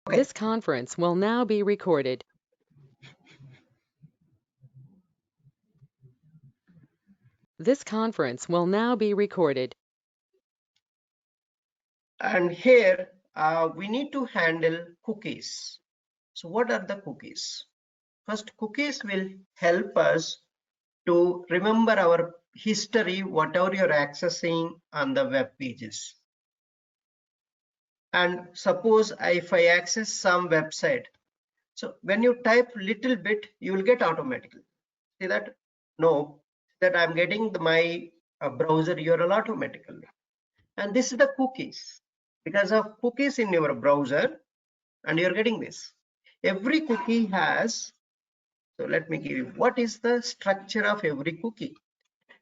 Okay. This conference will now be recorded. This conference will now be recorded. And here we need to handle cookies. So what are the cookies? First, cookies will help us to remember our history, whatever you're accessing on the web pages. And suppose if I access some website, so when you type little bit, you will get automatically. See that? No, that I'm getting my browser URL automatically. And this is the cookies. Because of cookies in your browser, and you're getting this. Every cookie has, so let me give you, what is the structure of every cookie?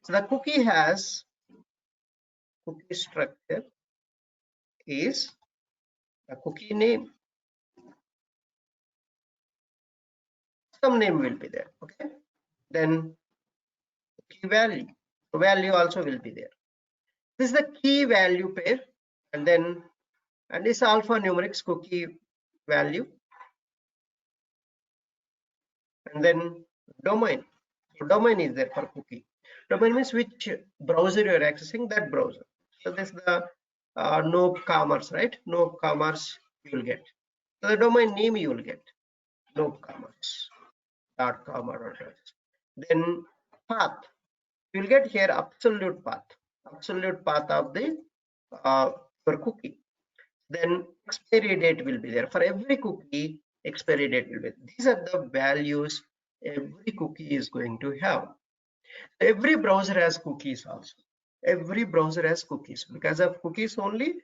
So the cookie has, cookie structure is the cookie name. Some name will be there, okay? Then key value. Value also will be there. This is the key value pair, and then and this alphanumeric cookie value, and then domain. So domain is there for cookie. Domain means which browser you are accessing, that browser. So this is the no commerce, right? No commerce you will get. So the domain name you will get no commerce.com or whatever. Then path, you will get here absolute path of the your cookie. Then expiry date will be there for every cookie. Expiry date will be. These are the values every cookie is going to have. Every browser has cookies also. Every browser has cookies. Because of cookies only,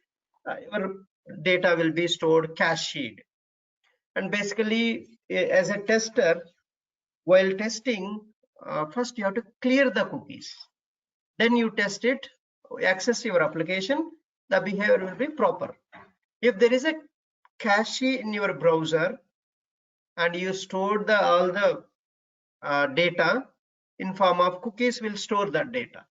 your data will be stored cached. And basically, as a tester, while testing, first you have to clear the cookies. Then you test it, access your application, the behavior will be proper. If there is a cache in your browser and you stored all the data in form of cookies, will store that data.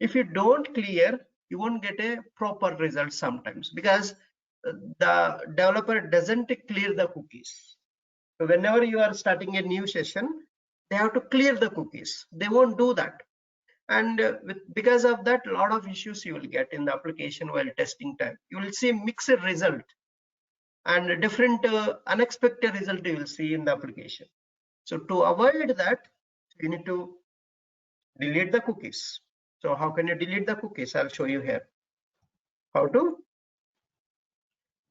If you don't clear, you won't get a proper result sometimes, because the developer doesn't clear the cookies. So whenever you are starting a new session, they have to clear the cookies. They won't do that. And because of that, a lot of issues you will get in the application while testing time. You will see mixed result and different unexpected result you will see in the application. So to avoid that, you need to delete the cookies. So how can you delete the cookies? I'll show you here how to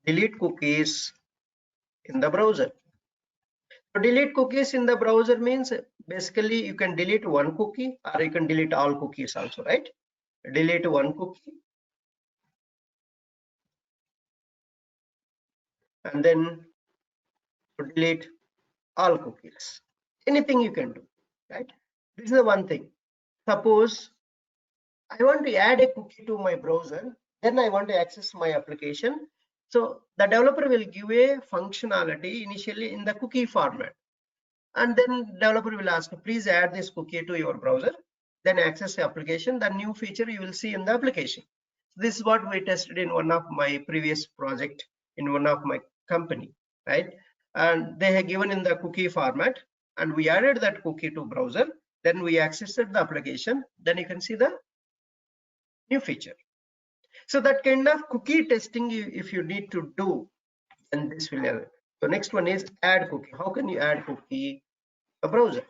delete cookies in the browser. So delete cookies in the browser means basically you can delete one cookie or you can delete all cookies also, right? Delete one cookie and then delete all cookies. Anything you can do, right? This is the one thing. Suppose I want to add a cookie to my browser, then I want to access my application. So the developer will give a functionality initially in the cookie format. And then developer will ask, please add this cookie to your browser, then access the application. The new feature you will see in the application. This is what we tested in one of my previous project in one of my company, right? And they have given in the cookie format, and we added that cookie to browser. Then we accessed the application. Then you can see the new feature. So that kind of cookie testing, if you need to do, then this will help. So next one is add cookie. How can you add cookie a browser?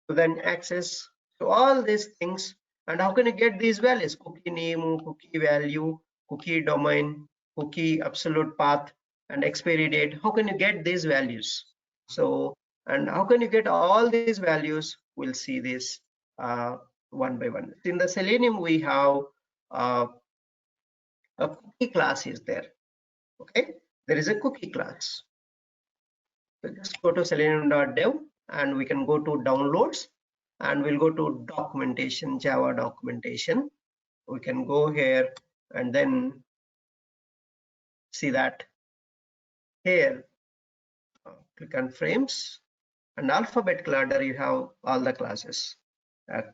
So then access to all these things. And how can you get these values? Cookie name, cookie value, cookie domain, cookie absolute path, and expiry date. How can you get these values? So, and how can you get all these values? We'll see this one by one. In the Selenium, we have a cookie class is there. Okay, there is a cookie class. So just go to selenium.dev and we can go to downloads and we'll go to documentation, Java documentation. We can go here and then see that here, click on frames and alphabetical order, you have all the classes,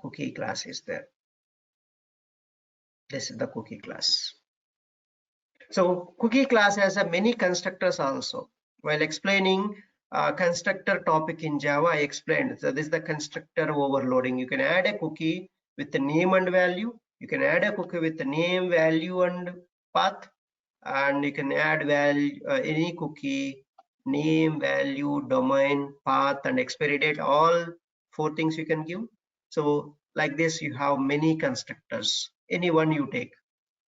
cookie class is there. This is the cookie class. So cookie class has a many constructors also. While explaining constructor topic in Java, I explained. So this is the constructor overloading. You can add a cookie with the name and value. You can add a cookie with the name, value, and path. And you can add value any cookie, name, value, domain, path, and expiry date. All 4 things you can give. So like this, you have many constructors. Any one you take.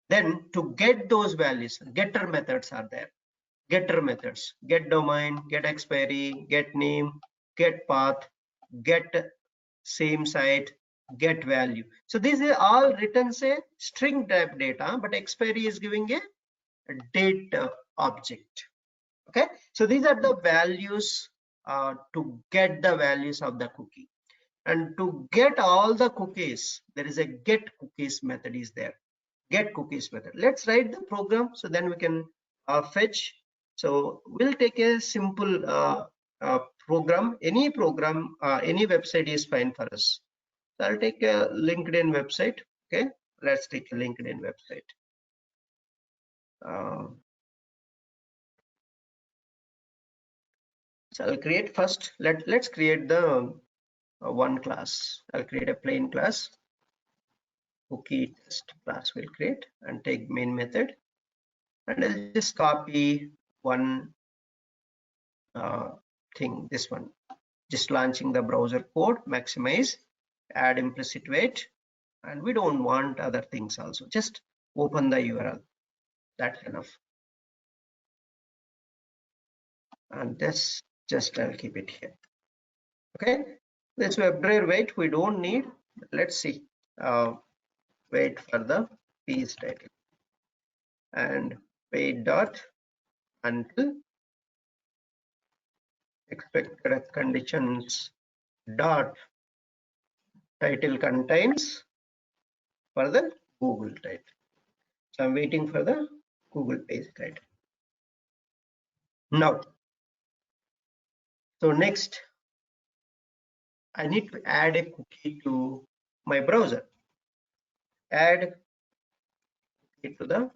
Then to get those values, getter methods are there. Getter methods, get domain, get expiry, get name, get path, get same site, get value. So these are all written say string type data, but expiry is giving a date object. Okay, so these are the values to get the values of the cookie. And to get all the cookies, there is a get cookies method is there. Get cookies method. Let's write the program so then we can fetch. So we'll take a simple program. Any program, any website is fine for us. So I'll take a LinkedIn website. Okay, let's take a LinkedIn website. So I'll create first. Let's create the one class. I'll create a plain class. Cookie test class will create and take main method, and I'll just copy one thing, this one, just launching the browser code, maximize, add implicit weight, and we don't want other things also, just open the URL, that's enough. And this just I'll keep it here. Okay, this WebDriver weight we don't need. Let's see, wait for the piece title and wait dot until expected conditions dot title contains for the Google title. So I'm waiting for the Google page title. Now, so next I need to add a cookie to my browser. Add cookie to the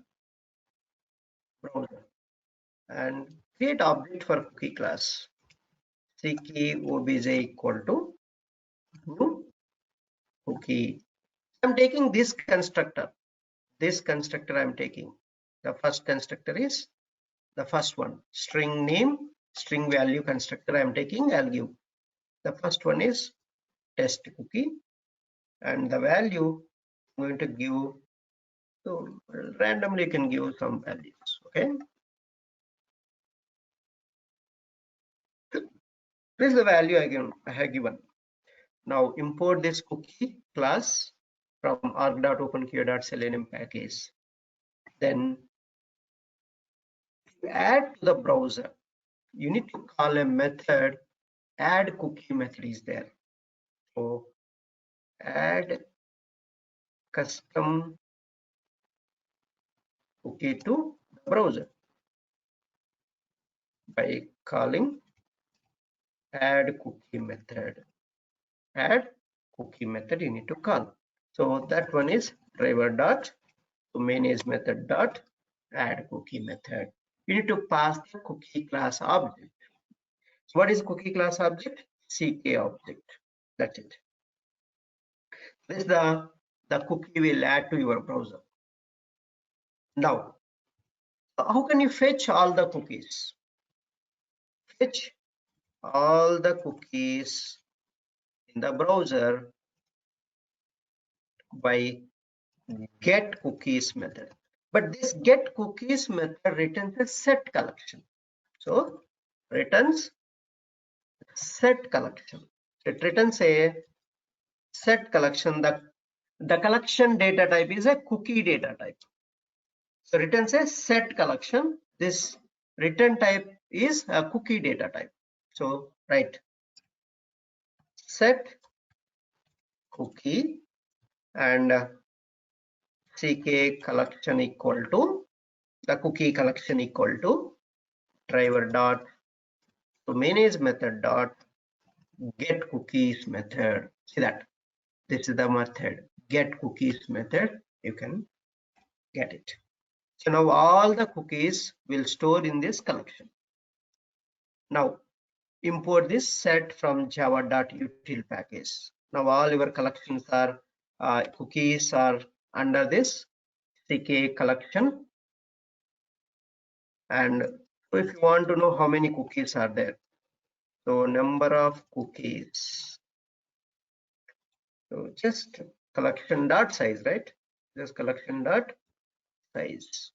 browser and create object for cookie class. CKOBJ equal to new cookie. I'm taking this constructor. This constructor I'm taking. The first constructor is the first one. String name, string value constructor I'm taking. I'll give. The first one is test cookie, and the value I'm going to give. So randomly you can give some values. Okay. This is the value I have given. Now import this cookie class from arg.openqa.selenium package. Then to add to the browser, you need to call a method. Add cookie method is there. So add custom cookie to the browser by calling add cookie method. Add cookie method you need to call. So that one is driver dot to manage method dot add cookie method. You need to pass the cookie class object. So what is cookie class object? CK object. That's it. This is the cookie will add to your browser. Now, how can you fetch all the cookies? Fetch all the cookies in the browser by get cookies method. But this get cookies method returns a set collection. So returns set collection. It returns a set collection. The collection data type is a cookie data type. So returns a set collection. This return type is a cookie data type. So write set cookie and CK collection equal to the cookie collection equal to driver dot to manage method dot get cookies method. See that this is the method get cookies method. You can get it. So now all the cookies will store in this collection. Now import this set from java.util package. Now all your collections are cookies are under this CK collection. And if you want to know how many cookies are there, so number of cookies, so just collection dot size, right? Just collection dot size,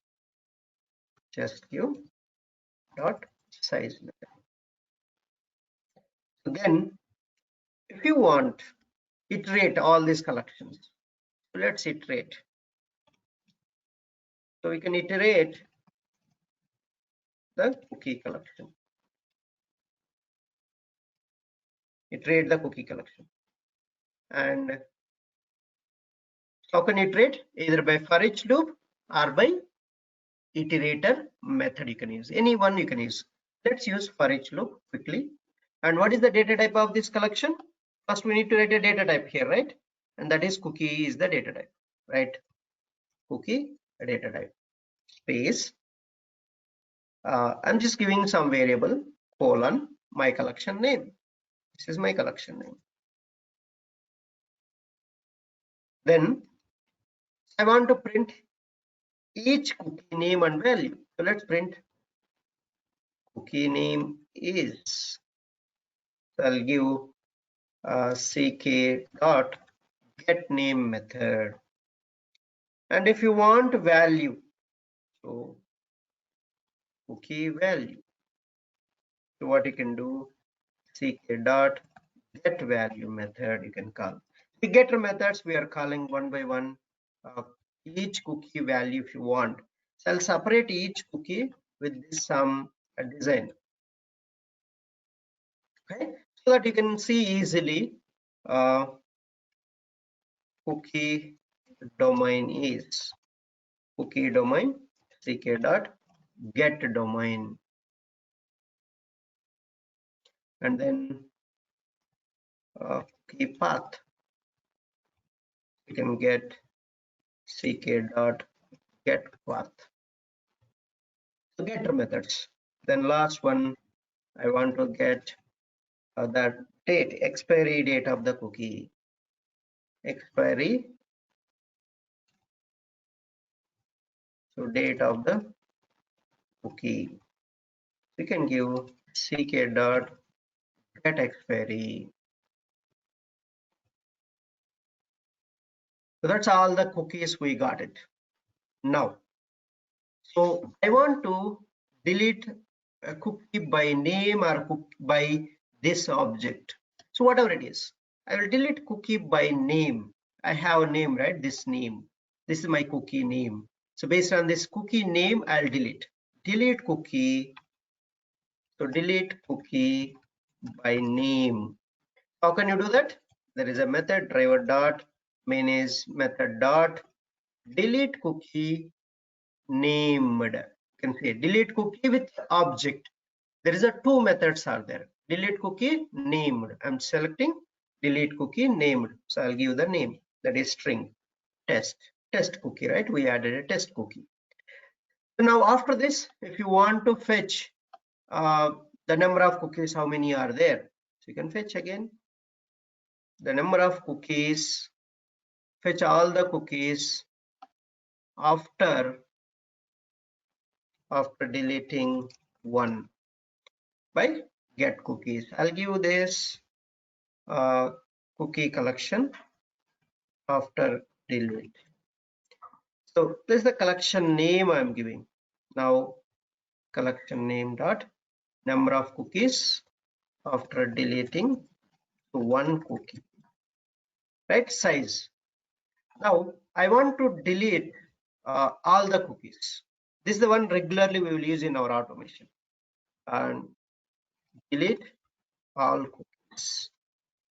just give dot size. So then if you want iterate all these collections, so let's iterate. So we can iterate the cookie collection, iterate the cookie collection. And how can iterate? Either by for each loop or by iterator method. You can use any one, you can use. Let's use for each loop quickly. And what is the data type of this collection? First we need to write a data type here, right? And that is cookie is the data type, right? Cookie data type space. I'm just giving some variable colon my collection name. This is my collection name. Then I want to print each cookie name and value. So let's print cookie name is. So I'll give ck dot get name method. And if you want value, so cookie value. So what you can do, ck dot get value method you can call. The getter methods we are calling one by one. Each cookie value if you want. So I'll separate each cookie with this some design. Okay, so that you can see easily cookie domain is cookie domain ck dot get domain, and then cookie path you can get ck dot get path. So getter methods. Then last one I want to get that date, expiry date of the cookie, expiry, so date of the cookie. We can give ck dot get expiry. So that's all the cookies we got it. Now, so I want to delete a cookie by name or cookie by this object. So whatever it is, I will delete cookie by name. I have a name, right? This name. This is my cookie name. So based on this cookie name, I'll delete. Delete cookie. So delete cookie by name. How can you do that? There is a method driver dot manage method dot delete cookie named. You can say delete cookie with object. There is a two methods are there. Delete cookie named. I'm selecting delete cookie named. So I'll give the name, that is string test cookie, right? We added a test cookie. So now after this, if you want to fetch the number of cookies, how many are there? So you can fetch again the number of cookies, fetch all the cookies after deleting one by get cookies. I'll give this cookie collection after delete. So this is the collection name I'm giving. Now collection name dot number of cookies after deleting one cookie, right? Size. Now I want to delete all the cookies. This is the one regularly we will use in our automation. And delete all cookies.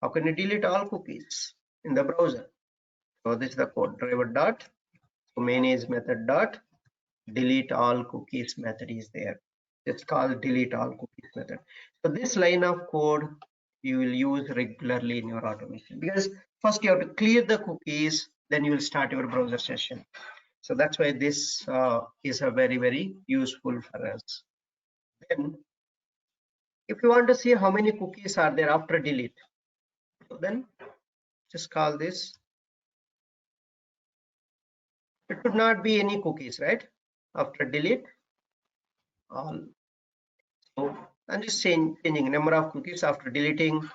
How can you delete all cookies in the browser? So this is the code driver dot so manage method dot delete all cookies method is there. It's called delete all cookies method. So this line of code you will use regularly in your automation, because first you have to clear the cookies, then you will start your browser session. So that's why this is a very useful for us. Then if you want to see how many cookies are there after delete, so then just call this. It should not be any cookies, right? After delete all. So I'm just changing number of cookies after deleting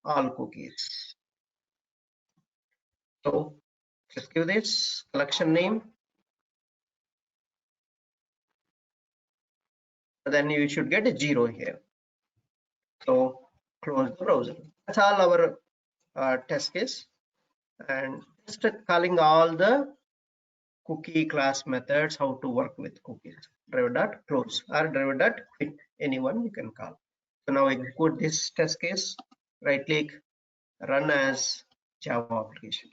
all cookies. So just give this collection name. Then you should get a 0 here. So close the browser. That's all our test case. And just calling all the cookie class methods, how to work with cookies. Driver.close or driver.quit, anyone you can call. So now execute this test case, right click, run as Java application.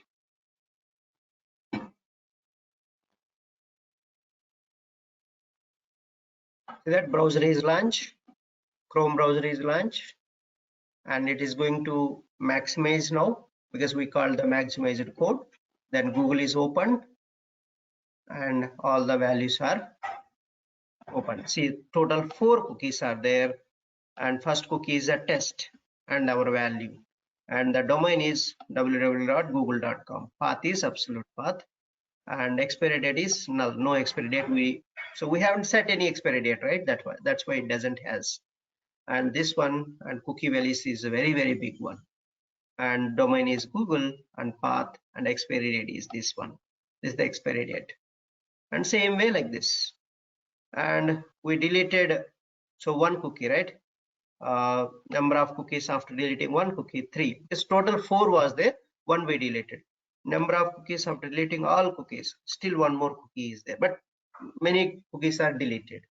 See that browser is launched, Chrome browser is launched, and it is going to maximize now because we call the maximized code. Then Google is opened and all the values are open. See, total 4 cookies are there, and first cookie is a test and our value, and the domain is www.google.com. Path is absolute path, and expiry date is null, no expiry date. So we haven't set any expiry date, right? That's why it doesn't has. And this one, and cookie values is a very big one, and domain is Google, and path and expiry date is this one. This is the expiry date, and same way like this. And we deleted so one cookie, right? Number of cookies after deleting one cookie, 3. This total 4 was there, 1 we deleted. Number of cookies after deleting all cookies, still 1 more cookie is there, but many cookies are deleted.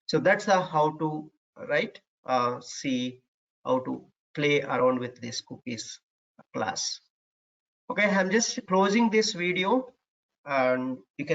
So that's how to see how to play around with this cookies class. Okay, I'm just closing this video, and you can